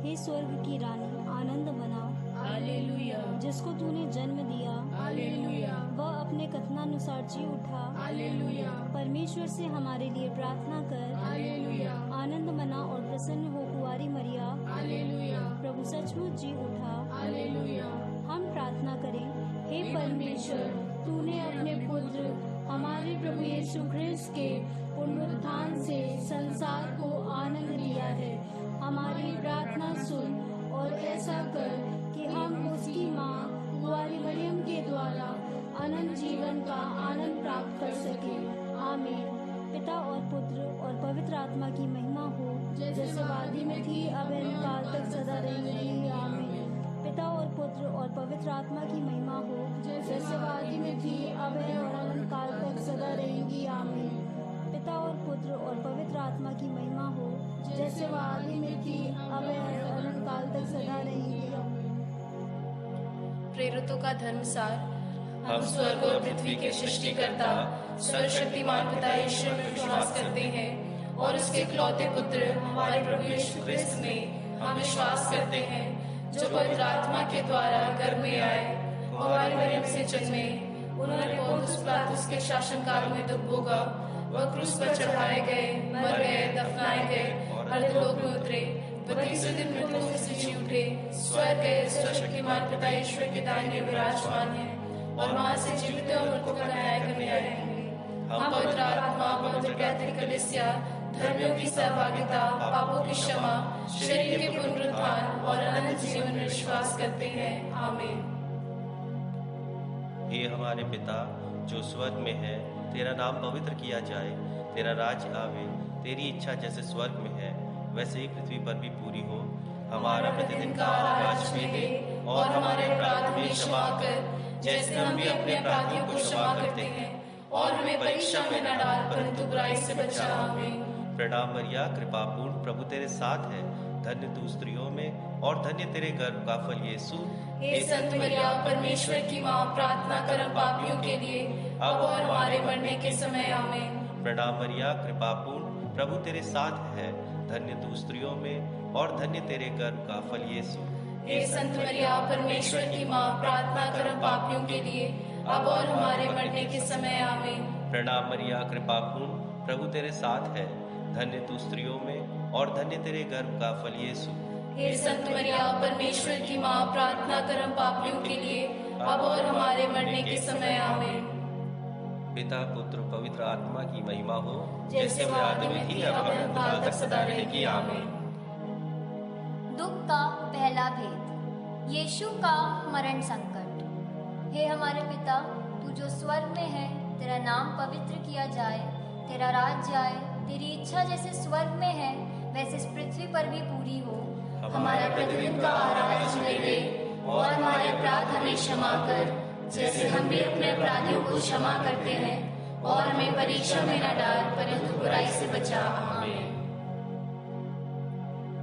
हे स्वर्ग की रानी, आनंद मना। हालेलुया, जिसको तूने जन्म दिया, हालेलुया, वह अपने कथनानुसार जी उठा। हालेलुया, परमेश्वर से हमारे लिए प्रार्थना कर। हालेलुया, आनंद मना और प्रसन्न हो कुंवारी मरिया, हालेलुया, प्रभु सचमुच जी उठा। हालेलुया। हम प्रार्थना करें। हे परमेश्वर, तूने अपने पुत्र हमारे प्रभु यीशु ख्रिस्त के पुनरुत्थान से संसार को आनंद दिया है। हमारी प्रार्थना सुन और ऐसा कर कि हम उसकी माँ कुंवारी मरियम के द्वारा अनंत जीवन का आनंद प्राप्त कर सके। आमीन। पिता और पुत्र और पवित्र आत्मा की महिमा हो, जैसे वादी में थी अब काल तक सदा रहेगी। आमीन। पिता और पुत्र और पवित्र आत्मा की महिमा हो, जैसे वादी में थी अब और अनंत काल तक सदा रहेगी। आमीन। पिता और पुत्र और पवित्र आत्मा की महिमा हो, जैसे वादी में थी अब और अनंत काल तक सदा रहेगी। प्रेरितों का धर्मसार। हम स्वर्ग और पृथ्वी के सृष्टिकर्ता सर्वशक्तिमान पिता ईश्वर में विश्वास करते हैं और उसके इकलौते पुत्र हमारे प्रभु यीशु ख्रिस्त में हम विश्वास करते हैं, जो पवित्र आत्मा के द्वारा गर्भ में आए, हमारी मरियम से जन्मे। उन्होंने पोंतुस पिलातुस के शासनकाल में दुख भोगा, वह क्रूस पर चढ़ाए गए, मर गए, दफनाए गए और अधोलोक में उतरे। वह तीसरे दिन मृतकों से जी उठे, स्वर्ग गए, सर्वशक्तिमान पिता ईश्वर के दाहिने विराजमान है और वहां से जीवित और मृतकों का न्याय करने आएंगे। हम पवित्र आत्मा, पवित्र कैथोलिक कलीसिया, धर्मियों की सहभागिता, पापों की क्षमा, शरीर के पुनरुत्थान और अनंत जीवन में विश्वास करते हैं। आमीन। हे हमारे पिता जो स्वर्ग में है, तेरा नाम पवित्र किया जाए, तेरा राज्य आवे, तेरी इच्छा जैसे स्वर्ग में है वैसे ही पृथ्वी पर भी पूरी हो। हमारा प्रतिदिन का आहार आज हमें दे और हमारे अपराध भी क्षमा कर, जैसे हम भी अपने अपराधियों को क्षमा करते हैं, और हमें परीक्षा में न डाल परंतु बुराई से बचा। आमीन। प्रणाम मरिया, कृपा पूर्ण, प्रभु तेरे साथ है, धन्य तू स्त्रियों में और धन्य तेरे गर्भ का फल यीशु। हे संत मरिया, परमेश्वर की माँ, प्रार्थना कर हम पापियों के लिए अब और हमारे मरने के समय। आमीन। प्रणाम मरिया, कृपा पूर्ण, प्रभु तेरे साथ है, धन्य तू स्त्रियों में और धन्य तेरे गर्भ का फल यीशु। हे संत मरिया, परमेश्वर की माँ, प्रार्थना कर हम पापियों के लिए अब और हमारे मरने के समय। आमीन। प्रणाम मरिया, कृपा पूर्ण, प्रभु तेरे साथ है, धन्य तू स्त्रियों में और धन्य तेरे गर्भ का फल यीशु। हे संत मरिया, परमेश्वर की माँ, प्रार्थना कर हम पापियों के लिए अब और हमारे मरने के समय। आमीन। पिता पुत्र पवित्र आत्मा की महिमा हो, जैसे वह आदि में थी अब अनंत काल तक सदा रहेगी। आमीन। दुख का पहला भेद, यीशु का मरण संकट। हे हमारे पिता, तू जो स्वर्ग में है, तेरा नाम पवित्र किया जाए, तेरा राज्य आए, तेरी इच्छा जैसे स्वर्ग में है वैसे इस पृथ्वी पर भी पूरी हो। हमारा प्रतिदिन का आहार आज हमें दे और हमारे अपराध हमें क्षमा कर, जैसे हम भी अपने अपराधियों को क्षमा करते हैं, और हमें परीक्षा में न डाल परंतु बुराई से बचा। आमीन।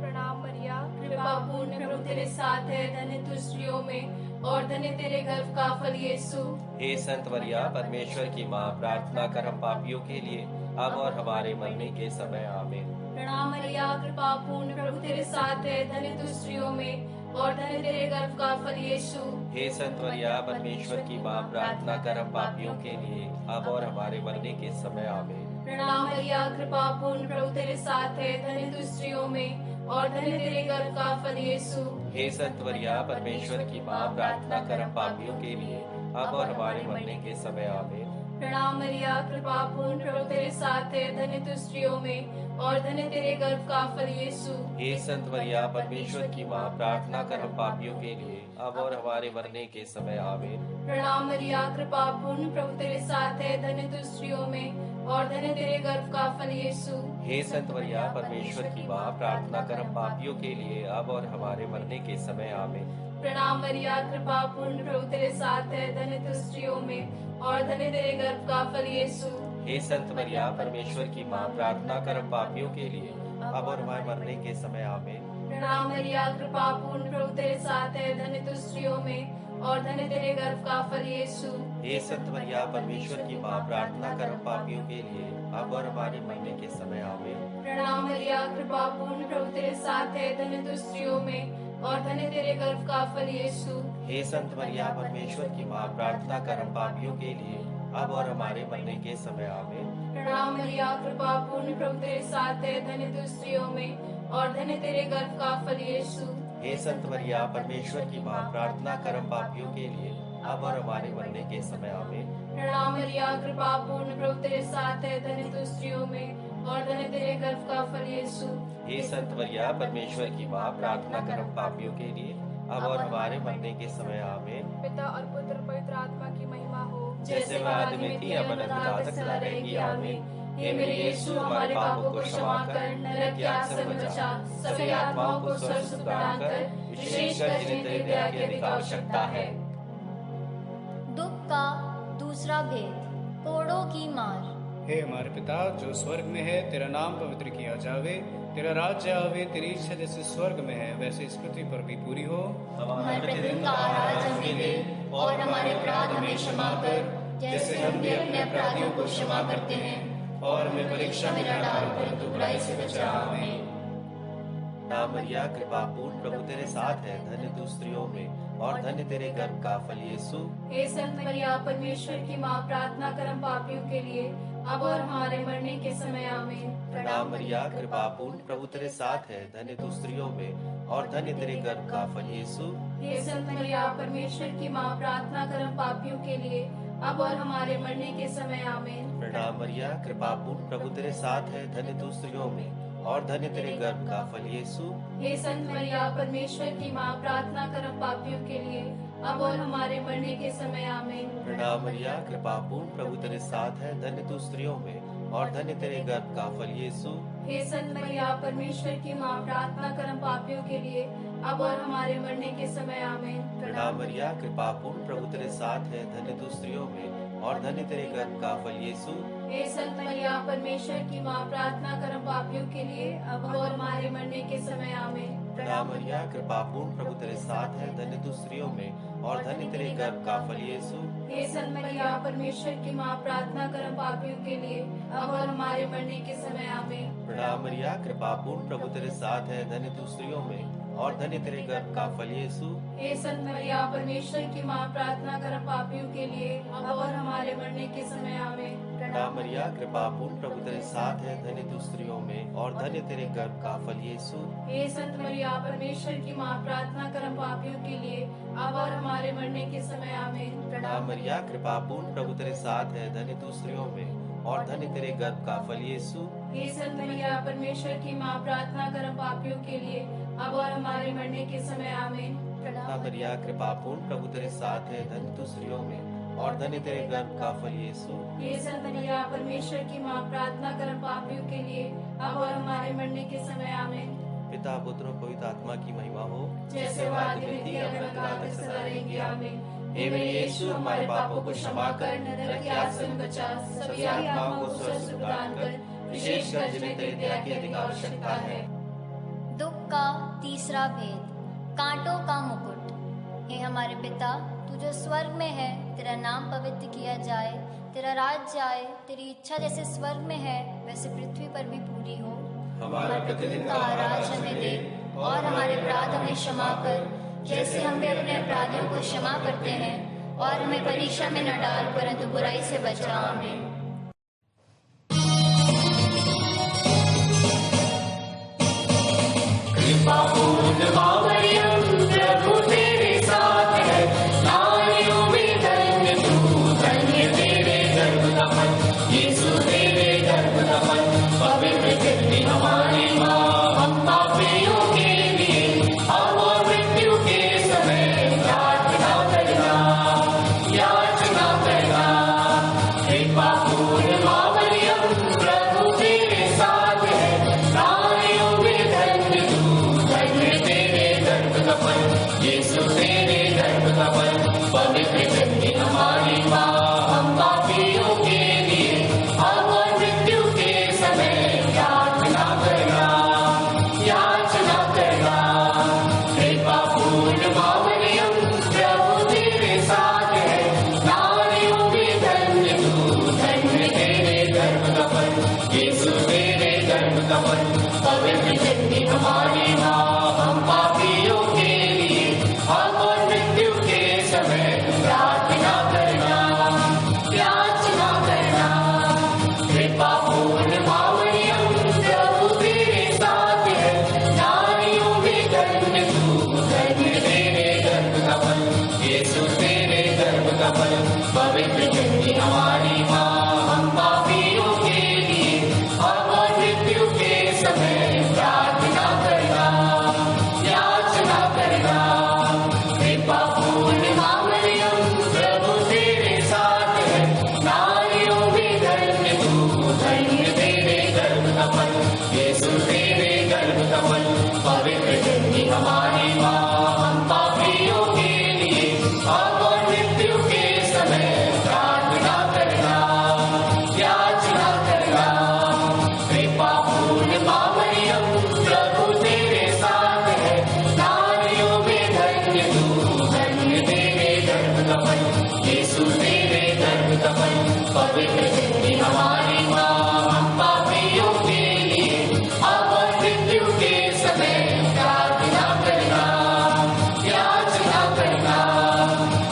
प्रणाम मरिया, कृपा पूर्ण, प्रभु तेरे साथ है, धन्य तू स्त्रियों में और धन्य तेरे गर्भ का फल यीशु। हे संत मरिया, परमेश्वर की माँ, प्रार्थना कर हम पापियों के लिए अब और हमारे मरने के समय। आमीन। प्रणाम मरिया, कृपा पूर्ण, प्रभु तेरे साथ है, धन्य तू स्त्रियों में और धन्य तेरे गर्भ का फल यीशु। हे संत मरिया, परमेश्वर की माँ, प्रार्थना कर हम पापियों के लिए अब और हमारे मरने के समय। आमीन। प्रणाम मरिया, कृपा पूर्ण, प्रभु तेरे साथ है, धन्य तू स्त्रियों में और धन्य तेरे गर्भ का फल यीशु। हे संत मरिया, परमेश्वर की माँ, प्रार्थना कर हम पापियों के लिए अब और हमारे मरने के समय। आमीन। प्रणाम मरिया, कृपा पूर्ण, प्रभु तेरे साथ है, धन्य तू स्त्रियों में और धन्य तेरे गर्भ का फल यीशु। हे संत मरिया, परमेश्वर की माँ, प्रार्थना कर हम पापियों के लिए अब और हमारे मरने के समय। आमीन। प्रणाम मरिया, कृपा पूर्ण, प्रभु तेरे साथ है, धन्य तू स्त्रियों में और धन्य तेरे गर्भ का फल यीशु। हे संत मरिया, परमेश्वर की माँ, प्रार्थना कर हम पापियों के लिए अब और हमारे मरने के समय। आमीन। प्रणाम मरिया, कृपा पूर्ण, प्रभु तेरे साथ है, धन्य तू स्त्रियों में और धन्य तेरे गर्भ का फल यीशु। हे संत मरिया, परमेश्वर की माँ, प्रार्थना कर हम पापियों के लिए अब और हमारे मरने के समय। आमीन। प्रणाम मरिया, कृपा पूर्ण, प्रभु तेरे साथ है, धन्य तू स्त्रियों में और धन्य तेरे गर्भ का फल यीशु। हे संत मरिया, परमेश्वर की माँ, प्रार्थना कर हम पापियों के लिए अब और हमारे मरने के समय। आमीन। प्रणाम मरिया, कृपा पूर्ण, प्रभु तेरे साथ है, धन्य तू स्त्रियों में और धन्य तेरे गर्भ का फल यीशु। हे संत मरिया परमेश्वर की माँ, प्रार्थना कर हम पापियों के लिए अब और हमारे मरने के समय आमीन। प्रणाम मरिया, कृपा पूर्ण, प्रभु तेरे साथ है, धन्य तू स्त्रियों में और धन्य तेरे गर्भ का फल यीशु। हे संत मरिया परमेश्वर की माँ, प्रार्थना कर हम पापियों के लिए अब और हमारे मरने के समय आमीन। प्रणाम मरिया, कृपा पूर्ण, प्रभु तेरे साथ है, धन्य तू स्त्रियों में और धन्य तेरे गर्भ का फल यीशु। हे संत मरिया परमेश्वर की माँ, प्रार्थना कर हम पापियों के लिए अब और हमारे मरने के समय आमीन। पिता और पुत्र पवित्र आत्मा की महिमा हो, जैसे वह आदि में थी अब अनंत तक सदा रहेगी आमीन। हे मेरे यीशु, हमारे पापों को क्षमा कर, नरक की आग से बचा, सभी आत्माओं को स्वर्ग सुख प्रदान कर, विशेषकर जिन्हें तेरी दया की अधिक आवश्यकता है। दुख का दूसरा भेद, कोड़ों की मार। हे हमारे पिता जो स्वर्ग में है, तेरा नाम पवित्र किया जावे, तेरा राज्य आवे, तेरी इच्छा जैसे स्वर्ग में है वैसे इस पृथ्वी पर भी पूरी हो। हमारे प्रतिदिन का आहार हमें दे और हमारे अपराध हमें क्षमा कर, जैसे हम भी अपने अपराधियों को क्षमा करते हैं, और हमें परीक्षा में न डाल परंतु बुराई से बचा। आमीन। ना मरिया कृपा पूर्ण, प्रभु तेरे साथ है, धन्य तू स्त्रियों में और धन्य तेरे गर्भ का फल यीशु। हे संत मरिया परमेश्वर की माँ, प्रार्थना कर हम पापियों के लिए अब और हमारे मरने के समय आमीन। प्रणाम मरिया कृपा पूर्ण, प्रभु तेरे साथ है, धन्य तू स्त्रियों में और धन्य तेरे गर्भ का फल यीशु। हे संत मरिया परमेश्वर की माँ, प्रार्थना कर हम पापियों के लिए अब और हमारे मरने के समय आमीन। प्रणाम मरिया कृपा पूर्ण, प्रभु तेरे साथ है, धन्य तू स्त्रियों में और धन्य तेरे गर्भ का फल यीशु। हे संत मरिया परमेश्वर की माँ, प्रार्थना कर हम पापियों के लिए अब और हमारे मरने के समय आमीन। प्रणाम मरिया कृपा पूर्ण, प्रभु तेरे साथ है, धन्य तू स्त्रियों में और धन्य तेरे गर्भ का फल यीशु। हे संत मरिया परमेश्वर की माँ, प्रार्थना कर हम पापियों के लिए अब और हमारे मरने के समय आमीन। प्रणाम मरिया कृपा पूर्ण, प्रभु तेरे साथ है, धन्य तू स्त्रियों में और धन्य तेरे गर्भ का फल यीशु। हे संत मरिया परमेश्वर की माँ, प्रार्थना कर हम पापियों के लिए अब और हमारे मरने के समय आमीन। प्रणाम मरिया कृपा पूर्ण, प्रभु तेरे साथ है, धन्य तू स्त्रियों में और धन्य तेरे गर्भ का फल यीशु। हे संत मरिया परमेश्वर की माँ, प्रार्थना कर हम पापियों के लिए अब और हमारे मरने के समय आमीन। प्रणाम मरिया कृपा पूर्ण, प्रभु तेरे साथ है, धन्य तू स्त्रियों में और धन्य तेरे गर्भ का फल यीशु। हे संत मरिया परमेश्वर की माँ, प्रार्थना कर हम पापियों के लिए अब और हमारे मरने के समय आमीन। प्रणाम मरिया कृपा पूर्ण, प्रभु तेरे साथ है, धन्य तू स्त्रियों में और धन्य तेरे गर्भ का फल यीशु। हे संत मरिया परमेश्वर की माँ, प्रार्थना कर हम पापियों के लिए अब और हमारे मरने के समय आमीन। प्रणाम मरिया कृपा पूर्ण, प्रभु तेरे साथ है, धन्य तू स्त्रियों में और धन्य तेरे गर्भ का फल यीशु। हे संत मरिया परमेश्वर की माँ, प्रार्थना कर हम पापियों के लिए अब और हमारे मरने के समय आमीन। प्रणाम मरिया कृपा पूर्ण, प्रभु तेरे साथ है, धन्य तू स्त्रियों में और धन्य तेरे गर्भ का फल यीशु। हे संत मरिया परमेश्वर की माँ, प्रार्थना कर हम पापियों के लिए अब और हमारे मरने के समय आमीन। पिता पुत्र और पवित्र आत्मा की महिमा हो, जैसे वह आदि में थी अब अनंत तक सदा रहेगी आमीन। हे मेरे यीशु, हमारे पापों को क्षमा कर, नरक की आग से बचा, सभी आत्माओं को स्वर्ग सुख प्रदान कर, विशेषकर जिन्हें तेरी दया की अधिक आवश्यकता है। दुख का तीसरा भेद, कांटों का मुकुट। हे हमारे पिता तू जो स्वर्ग में है, तेरा नाम पवित्र किया जाए, तेरा राज्य आए, तेरी इच्छा जैसे स्वर्ग में है वैसे पृथ्वी पर भी पूरी हो। हमारा प्रतिदिन का आहार हमें दे और हमारे अपराध हमें क्षमा कर, जैसे हम भी अपने अपराधियों को क्षमा करते हैं, और हमें परीक्षा में न डाल परंतु बुराई से बचा। आमीन। प्रभु तेरे साथ है, नारियों में धन्य तू, धन्य तेरे गर्भ का फल यीशु, तेरे गर्भ का फल। पवित्र कितनी हमारी माँ, हम पापियों के लिए अब और मृत्यु के समय याचना करना, याचना करना। कृपा पूर्ण माँ मरियम, प्रभु तेरे साथ है, नारियों में धन्य तू, धन्य तेरे हमारी माँ, हम पापियों के लिए अब और मृत्यु के समय प्रार्थना करना, याचना करना। कृपा पूर्ण माँ मरियम, प्रभु तेरे साथ है, नारियों में धन्य तू, धन्य तेरे गर्भ का फल, यीशु तेरे गर्भ का फल। पवित्र जिंदगी हमारी माँ, हम पापियों के लिए अब और मृत्यु के समय प्रार्थना करना, याचना करना।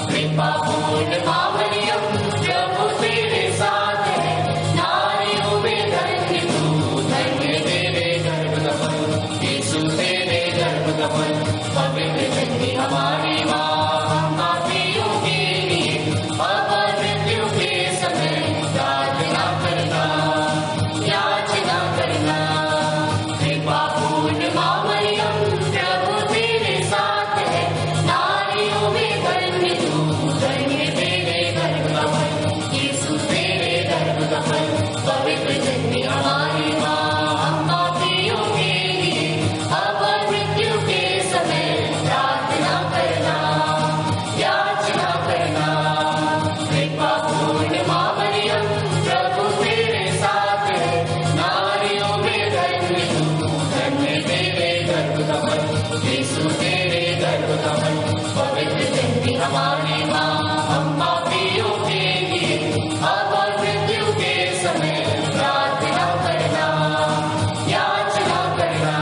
कृपा पूर्ण माँ मरियम, प्रभु तेरे साथ है, नारियों में धन्य तू, धन्य तेरे गर्भ का फल, यीशु तेरे गर्भ का फल। पवित्र जिंदगी हमारी माँ, हम पापियों के लिए अब और मृत्यु के समय प्रार्थना करना, याचना करना। कृपा पूर्ण माँ मरियम, प्रभु तेरे साथ है, नारियों में धन्य तू, धन्य तेरे गर्भ का फल, यीशु तेरे गर्भ का फल। पवित्र जिंदगी हमारी माँ, हम पापियों के लिए अब और मृत्यु के समय प्रार्थना करना, याचना करना। कृपा पूर्ण माँ मरियम, प्रभु तेरे साथ है, नारियों में धन्य तू, धन्य तेरे गर्भ का फल, यीशु तेरे गर्भ का फल। पवित्र जिंदगी हमारी माँ, हम पापियों के लिए अब और मृत्यु के समय प्रार्थना करना, याचना करना।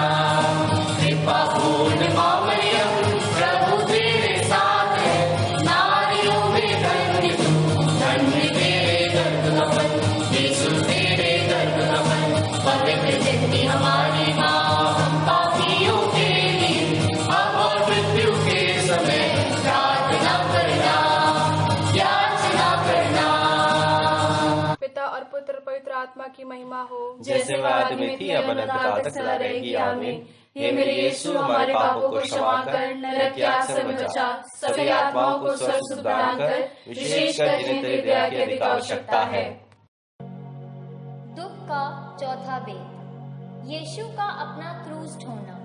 कृपा पूर्ण माँ मरियम, प्रभु तेरे साथ है, नारियों में धन्य तू, धन्य तेरे गर्भ का फल, यीशु तेरे गर्भ का फल। पवित्र जिंदगी हमारी माँ, हम पापियों के लिए अब और मृत्यु के समय प्रार्थना करना, याचना करना। पिता और पुत्र पवित्र आत्मा की महिमा हो, जैसे वह आदि में थी अब अनंत तक सदा रहेगी। आमीन। हे मेरे यीशु, हमारे पापों को क्षमा कर, नरक की आग से बचा, सभी आत्माओं को स्वर्ग सुख प्रदान कर, विशेषकर जिन्हें तेरी दया की अधिक आवश्यकता है। दुख का चौथा वेद, यीशु का अपना क्रूस ढोना।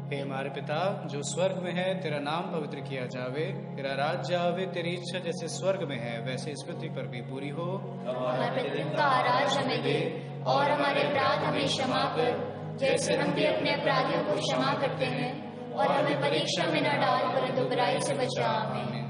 हे हमारे पिता जो स्वर्ग में है, तेरा नाम पवित्र किया जावे, तेरा राज्य आवे, तेरी इच्छा जैसे स्वर्ग में है वैसे इस पृथ्वी पर भी पूरी हो। हमारे प्रतिदिन का आहार हमें दे, और हमारे अपराध हमें क्षमा कर, जैसे हम भी अपने अपराधियों को क्षमा करते हैं, और हमें परीक्षा में न डाल, परंतु बुराई से बचा। आमीन।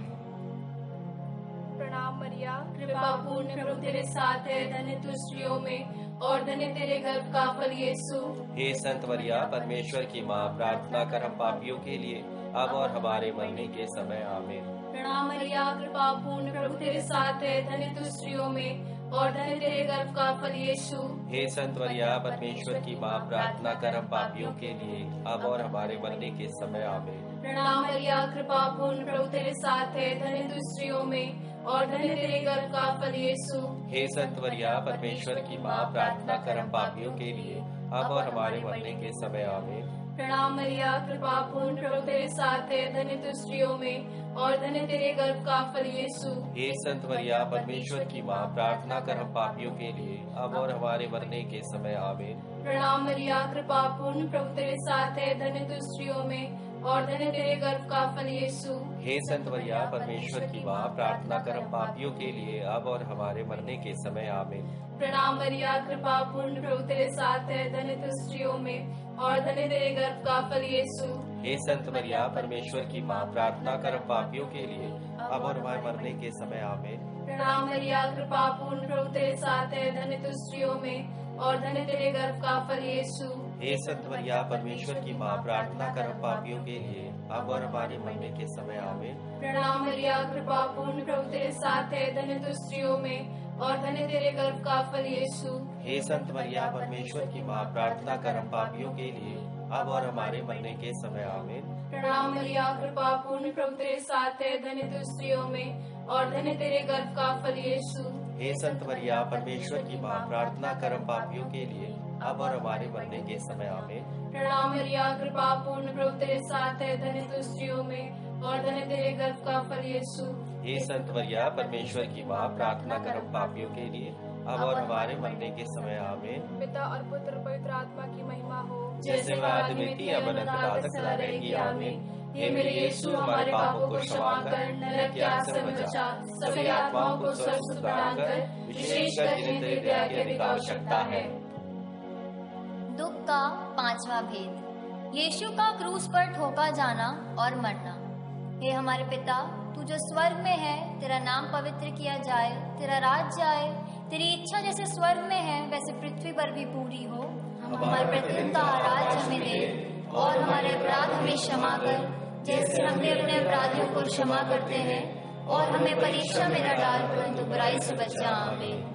प्रणाम मरिया, कृपा पूर्ण प्रभु तेरे साथ है, धन्य तू स्त्रियों में और धन्य तेरे गर्भ का फल यीशु। हे संत मरिया, परमेश्वर की माँ, प्रार्थना कर हम पापियों के लिए अब और हमारे मरने के समय। आमीन। प्रणाम मरिया, कृपा पूर्ण प्रभु तेरे साथ है, धन्य तू स्त्रियों में और धन्य तेरे गर्भ का फल यीशु। हे संत मरिया, परमेश्वर की माँ, प्रार्थना कर हम पापियों के लिए अब और हमारे मरने के समय। आमीन। प्रणाम मरिया, कृपा पूर्ण प्रभु तेरे साथ है, धन्य तू स्त्रियों में और धन्य तेरे गर्भ का फल यीशु। हे संत मरिया, परमेश्वर की माँ, प्रार्थना कर हम पापियों के लिए अब और हमारे मरने के समय। आमीन। प्रणाम मरिया, कृपा पूर्ण प्रभु तेरे साथ है, धन्य तू स्त्रियों में और धन्य तेरे गर्भ का फल यीशु। हे संत मरिया, परमेश्वर की माँ, प्रार्थना कर हम पापियों के लिए अब और हमारे मरने के समय। आमीन। प्रणाम मरिया, कृपा पूर्ण प्रभु तेरे साथ है, धन्य तू स्त्रियों में और धन्य तेरे गर्भ का फल यीशु। हे संत मरिया, परमेश्वर की माँ, प्रार्थना कर हम पापियों के लिए अब और हमारे मरने के समय। आमीन। प्रणाम मरिया, कृपा पूर्ण प्रभु तेरे साथ है, धन्य तू स्त्रियों में और धन्य तेरे गर्भ का फल यीशु। हे संत मरिया, परमेश्वर की माँ, प्रार्थना कर हम पापियों के लिए अब और हमारे मरने के समय। आमीन। प्रणाम मरिया, कृपा पूर्ण प्रभु तेरे साथ है, धन्य तू स्त्रियों में और धन्य तेरे गर्भ का फल यीशु। हे संत मरिया, परमेश्वर की माँ, प्रार्थना कर हम पापियों के लिए अब और हमारे मरने के समय। आमीन। प्रणाम मरिया, कृपा पूर्ण प्रभु तेरे साथ है, धन्य तू स्त्रियों में और धन्य तेरे गर्भ का फल यीशु। हे संत मरिया, परमेश्वर की माँ, प्रार्थना कर हम पापियों के लिए अब और हमारे मरने के समय। आमीन। प्रणाम मरिया, कृपा पूर्ण प्रभु तेरे साथ है, धन्य तू स्त्रियों में और धन्य तेरे गर्भ का फल यीशु। हे संत मरिया, परमेश्वर की माँ, प्रार्थना कर हम पापियों के लिए अब और हमारे मरने के समय। आमीन। प्रणाम मरिया, कृपा पूर्ण प्रभु तेरे साथ है, धन्य तू स्त्रियों में और धन्य तेरे गर्भ का फल यीशु। हे संत मरिया, परमेश्वर की माँ, प्रार्थना कर हम पापियों के लिए अब और हमारे मरने के समय। आमीन। पिता और पुत्र पवित्र आत्मा की महिमा हो, जैसे वह आदि में थी अब अनंत काल तक सदा रहेगी। आमीन। हे मेरे यीशु, हमारे पापों को क्षमा कर, नरक की आग से बचा, सभी आत्माओं को स्वर्ग सुख प्रदान कर, विशेषकर जिन्हें तेरी दया की अधिक आवश्यकता है। दुख का पांचवा भेद, यीशु का क्रूस पर ठोका जाना और मरना। हे हमारे पिता, तू जो स्वर्ग में है, तेरा नाम पवित्र किया जाए, तेरा राज्य आए, तेरी इच्छा जैसे स्वर्ग में है वैसे पृथ्वी पर भी पूरी हो। हमारे प्रतिदिन का आहार हमें दे और हमारे अपराध हमें क्षमा कर, जैसे हमने अपने अपराधियों को क्षमा करते हैं, और हमें परीक्षा में न डाल परंतु बुराई से बचा। आमीन।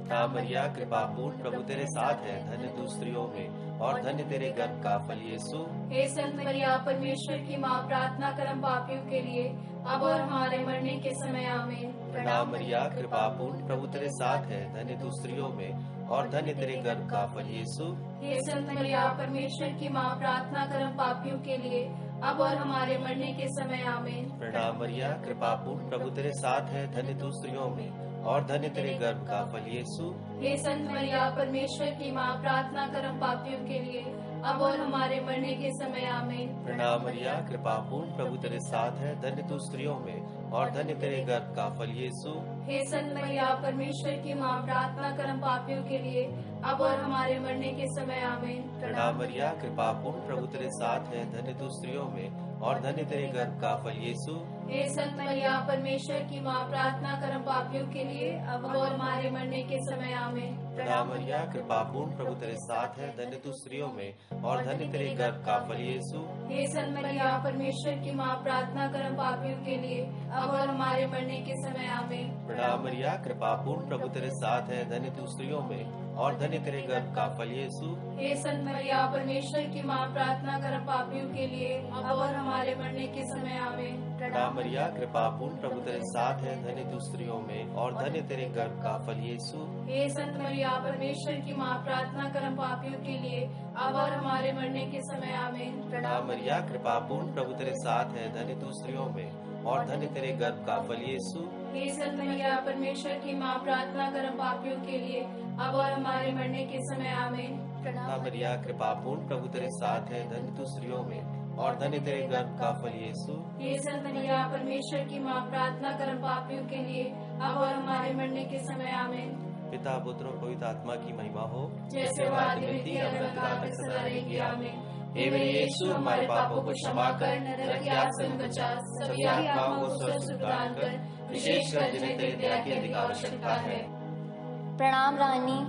मरिया कृपा पूर्ण, प्रभु तेरे साथ है, धन्य तू स्त्रियों में और धन्य तेरे गर्भ का फल यीशु। हे संत मरिया, परमेश्वर की माँ, प्रार्थना कर हम पापियों के लिए अब और हमारे मरने के समय। आमीन। प्रणाम मरिया कृपा पूर्ण, प्रभु तेरे साथ है, धन्य तू स्त्रियों में और धन्य तेरे गर्भ का फल यीशु। हे संत मरिया, परमेश्वर की माँ, प्रार्थना कर हम पापियों के लिए अब और हमारे मरने के समय। आमीन। प्रणाम मरिया कृपा पूर्ण, प्रभु तेरे साथ है, धन्य तू स्त्रियों में और धन्य तेरे गर्भ का फल यीशु। हे संत मरिया, परमेश्वर की माँ, प्रार्थना कर हम पापियों के लिए अब और हमारे मरने के समय। आमीन। प्रणाम मरिया कृपा पूर्ण, प्रभु तेरे साथ है, धन्य तू स्त्रियों में और धन्य तेरे गर्भ का फल यीशु। हे संत मरिया, परमेश्वर की माँ, प्रार्थना कर हम पापियों के लिए अब और हमारे मरने के समय। आमीन। प्रणाम मरिया कृपा पूर्ण, प्रभु तेरे साथ है, धन्य तू स्त्रियों में और धन्य तेरे गर्भ का फल यीशु। हे संत मरिया, परमेश्वर की माँ, प्रार्थना कर हम पापियों के लिए अब और हमारे मरने के समय। आमीन। प्रणाम मरिया कृपा पूर्ण, प्रभु तेरे साथ है, धन्य तू स्त्रियों में और धन्य तेरे गर्भ का फल यीशु। हे संत मरिया, परमेश्वर की माँ, प्रार्थना कर हम पापियों के लिए अब और हमारे मरने के समय। आमीन। प्रणाम मरिया कृपा पूर्ण, प्रभु तेरे साथ है, धन्य तू स्त्रियों में और धन्य तेरे गर्भ का फल यीशु। हे संत मरिया, परमेश्वर की माँ, प्रार्थना कर हम पापियों के लिए अब और हमारे मरने के समय। आमीन। प्रणाम मरिया कृपा पूर्ण, प्रभु तेरे साथ है, धन्य तू स्त्रियों में और धन्य तेरे गर्भ का फल यीशु। हे संत मरिया, परमेश्वर की माँ, प्रार्थना कर हम पापियों के लिए अब और हमारे मरने के समय। आमीन। प्रणाम मरिया कृपा पूर्ण, प्रभु तेरे साथ है, धन्य तू स्त्रियों में और धन्य तेरे गर्भ का फल यीशु। हे संत मरिया, परमेश्वर की माँ, प्रार्थना कर हम पापियों के लिए अब और हमारे मरने के समय। आमीन। प्रणाम मरिया कृपा पूर्ण, प्रभु तेरे साथ है, धन्य तू स्त्रियों में और धन्य तेरे गर्भ का फल यीशु। हे संत मरिया, परमेश्वर की माँ, प्रार्थना कर हम पापियों के लिए अब और हमारे मरने के समय। आमीन। पिता पुत्र और पवित्र आत्मा की महिमा हो, जैसे वह आदि में थी अब और काल तक सदा रहेगी। आमीन। हे मेरे यीशु, हमारे पापों को क्षमा कर, नरक की आग से बचा, सभी आत्माओं को स्वर्ग सुख प्रदान कर, विशेषकर जिन्हें तेरी दया की अधिक आवश्यकता है। प्रणाम रानी,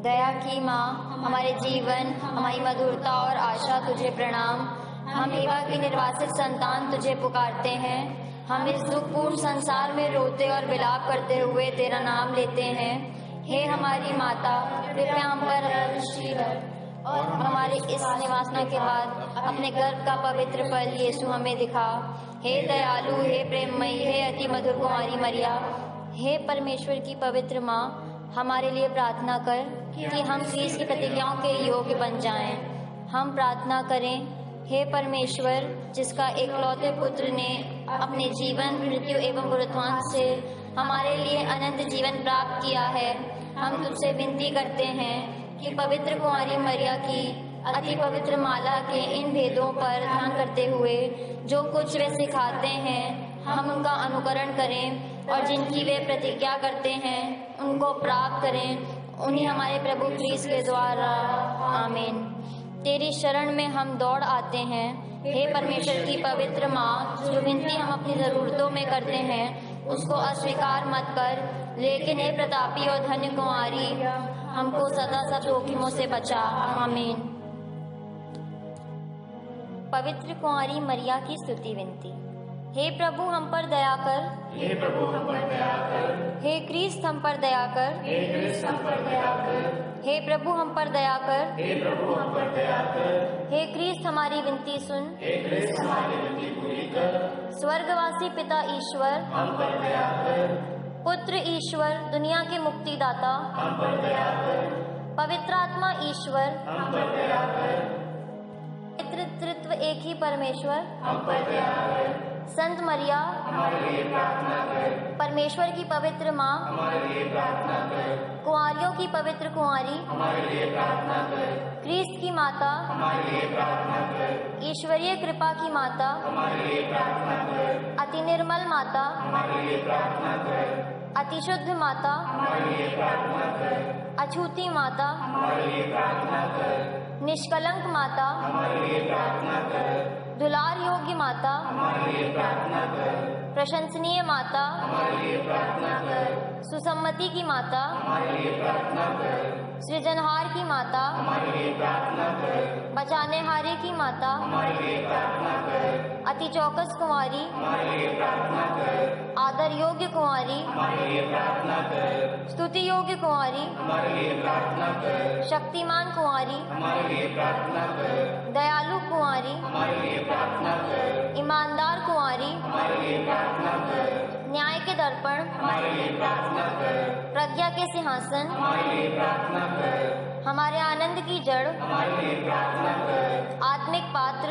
दया की माँ, हमारे जीवन, हमारी मधुरता और आशा तुझे प्रणाम। हम एवा की निर्वासित संतान तुझे पुकारते हैं। हम इस दुखपूर्ण संसार में रोते और विलाप करते हुए तेरा नाम लेते हैं। हे हमारी माता, कृपया हम पर दृष्टि कर और हमारे इस निवासना के बाद अपने गर्भ का पवित्र फल यीशु हमें दिखा। हे दयालु, हे प्रेममयी, हे अति मधुर कुमारी मरिया, हे परमेश्वर की पवित्र माँ, हमारे लिए प्रार्थना कर कि हम क्रीस्त की प्रतिज्ञाओं के योग्य बन जाएं। हम प्रार्थना करें। हे परमेश्वर, जिसका एकलौते पुत्र ने अपने जीवन, मृत्यु एवं पुनरुत्थान से हमारे लिए अनंत जीवन प्राप्त किया है, हम तुझसे विनती करते हैं कि पवित्र कुमारी मरिया की अति पवित्र माला के इन भेदों पर ध्यान करते हुए जो कुछ वे सिखाते हैं, हम उनका अनुकरण करें और जिनकी वे प्रतिज्ञा करते हैं उनको प्राप्त करें, उन्हीं हमारे प्रभु क्रीस्त के द्वारा। आमीन। तेरी शरण में हम दौड़ आते हैं। हे परमेश्वर की पवित्र माँ, जो विनती हम अपनी जरूरतों में करते हैं उसको अस्वीकार मत कर, लेकिन हे प्रतापी और धन्य कुमारी, हमको सदा सब जोखिमों से बचा। आमीन। पवित्र कुमारी मरिया की स्तुति विनती। हे प्रभु हम पर दया कर, हे प्रभु हम पर दया कर, हे क्रीस्त हम पर दया कर, हे क्रिस्त हम पर दया कर, हे प्रभु हम पर दया कर, हे प्रभु हम पर दया कर, हे क्रीस्त हमारी विनती सुन, हे क्रिस्त हमारी विनती पूरी कर, स्वर्गवासी पिता ईश्वर हम पर दया कर, पुत्र ईश्वर दुनिया के मुक्तिदाता, हम पर दया कर, पवित्र आत्मा ईश्वर, हम पर दया कर, पवित्र तृत्व एक ही परमेश्वर, हम पर दया कर, संत मरिया हमारे लिए प्रार्थना कर, परमेश्वर की पवित्र माँ, हमारे लिए प्रार्थना कर, कुंवारियों की पवित्र कुंवारी, हमारे लिए प्रार्थना कर, ख्रीस्त की माता, ईश्वरीय कृपा की माता, अति निर्मल माता, अति शुद्ध माता, अछूती माता, निष्कलंक माता, दुलार योग्य माता, प्रशंसनीय माता, सुसम्मति की माता, सृजनहार की माता, बचाने हारे की माता, अति चौकस कुंवारी, आदर योग्य कुंवारी, स्तुति योग्य कुंवारी, शक्तिमान कुंवारी, दयालु कुंवारी, ईमानदार कुंवारी, न्याय के दर्पण, प्रज्ञा के सिंहासन, हमारे आनंद की जड़, आत्मिक पात्र,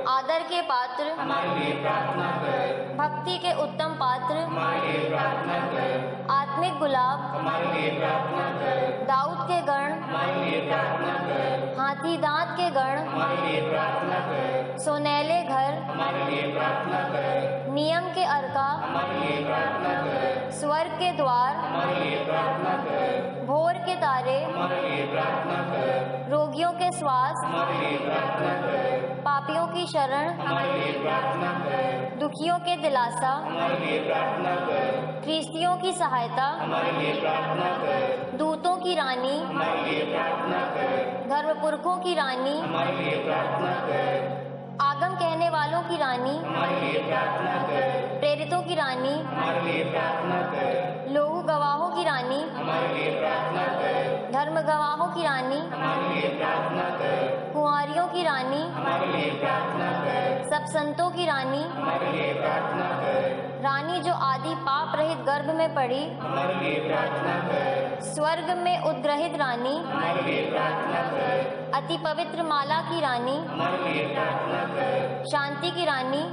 आदर के पात्र, भक्ति के उत्तम पात्र, आत्मिक गुलाब, दाऊद के गण, हाथी दांत के गण, सोनेले घर, नियम के अर्का, स्वर्ग के द्वार, भोर के तारे, रोगियों के श्वास, पापियों की शरण, दुखियों के दिलासा, ख्रीस्तियों की सहायता, दूतों की रानी, धर्मपुरखों की रानी, आगम कहने वालों की रानी, प्रेरितों की रानी, लोहू गवाहों की रानी, धर्म गवाहों की रानी, कुंवारियों की रानी, सब संतों की रानी, रानी जो आदि पाप रहित गर्भ में पड़ी, स्वर्ग में उद्ग्रहित रानी, अति पवित्र माला की रानी, शांति की रानी,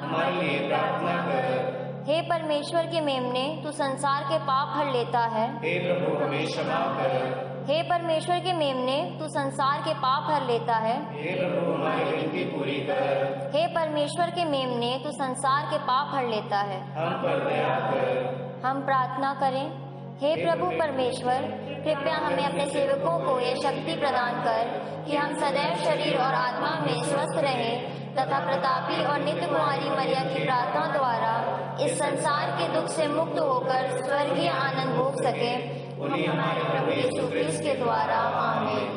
हे परमेश्वर के मेमने, तू संसार के पाप हर लेता है। हे प्रभु हमें क्षमा कर। हे परमेश्वर के मेमने, तू संसार के पाप हर लेता है। हे प्रभु हमारी विनती पूरी कर। हे परमेश्वर के मेमने, तू संसार के पाप हर लेता है। हम पर दया कर। हम प्रार्थना करें। हे प्रभु परमेश्वर, कृपया हमें अपने सेवकों को यह शक्ति प्रदान कर कि हम सदैव शरीर और आत्मा में स्वस्थ रहें तथा प्रतापी और नित्य कुमारी मरिया की प्रार्थना द्वारा इस संसार के दुख से मुक्त होकर स्वर्गीय आनंद भोग सके। उन्हें हमारे प्रभु यीशु ख्रीस्त के द्वारा, आमीन।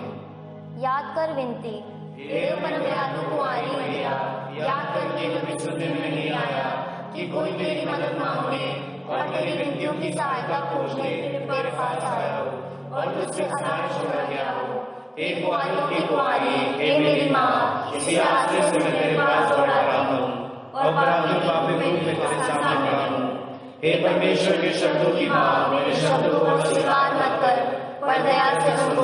याद कर विनती। हे परम दयालु कुंवारी मरिया, याद करके हमें सुनने में नहीं आया कि कोई तेरी मदद मांगने और तेरी विनतियों की सहायता खोजने तेरे पास आया हो और तुझसे हताश हो गया हो। हे कुंवारियों की कुंवारी, हे मेरी माँ, इसी आश्रय से मैं तेरे पास दौड़ रहा हूँ और अपराधी पापी रूप में तेरे सामने खड़ा हूँ। हे परमेश्वर के शब्दों की माँ, मेरे शब्दों को स्वीकार मत कर, पर दया से उनको